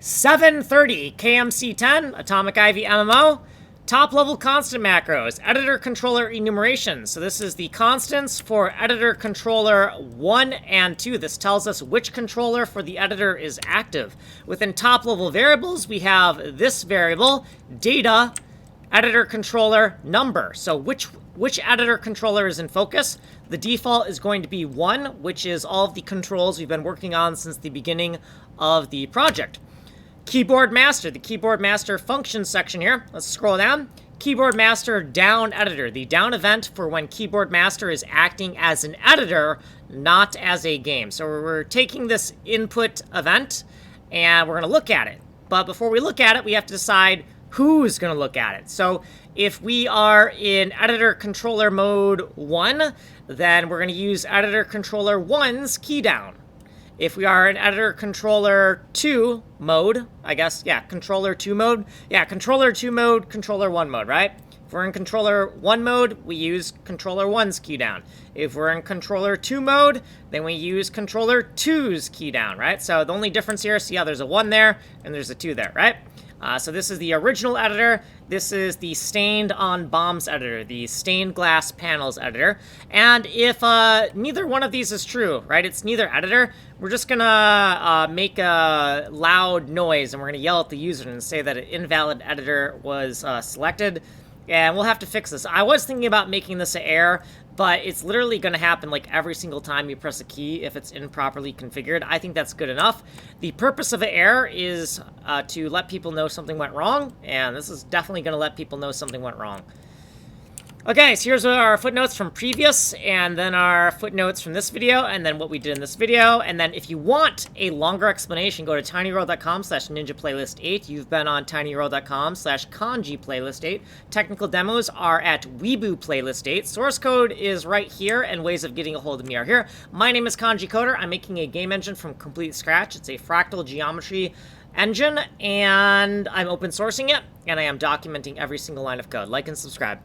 730 KMC10 Atomic Ivy MMO. Top level constant macros, editor controller enumeration. So this is the constants for editor controller 1 and 2. This tells us which controller for the editor is active. Within top level variables, we have this variable, data, editor controller number. So which editor controller is in focus? The default is going to be 1, which is all of the controls we've been working on since the beginning of the project. Keyboard master, the keyboard master function section here. Let's scroll down. Keyboard master down editor, the down event for when keyboard master is acting as an editor, not as a game. So we're taking this input event and we're going to look at it. But before we look at it, we have to decide who's going to look at it. So if we are in editor controller mode 1, then we're going to use editor controller 1's key down. If we are in editor controller 2 mode, I guess, yeah, controller 2 mode. Yeah, controller 2 mode, controller 1 mode, right? If we're in controller 1 mode, we use controller 1's key down. If we're in controller 2 mode, then we use controller 2's key down, right? So the only difference here, see how there's a 1 there and there's a 2 there, right? So this is the original editor. This is the stained on bombs editor, the stained glass panels editor. And if neither one of these is true, right, it's neither editor, we're just gonna make a loud noise and we're gonna yell at the user and say that an invalid editor was selected. And we'll have to fix this. I was thinking about making this an error, but it's literally going to happen like every single time you press a key if it's improperly configured. I think that's good enough. The purpose of an error is to let people know something went wrong, and this is definitely going to let people know something went wrong. Okay, so here's our footnotes from previous, and then our footnotes from this video, and then what we did in this video. And then if you want a longer explanation, go to tinyurl.com/ninjaplaylist8. You've been on tinyurl.com/kanjiplaylist8. Technical demos are at weebooplaylist8. Source code is right here, and ways of getting a hold of me are here. My name is Kanji Coder. I'm making a game engine from complete scratch. It's a fractal geometry engine, and I'm open sourcing it, and I am documenting every single line of code. Like and subscribe.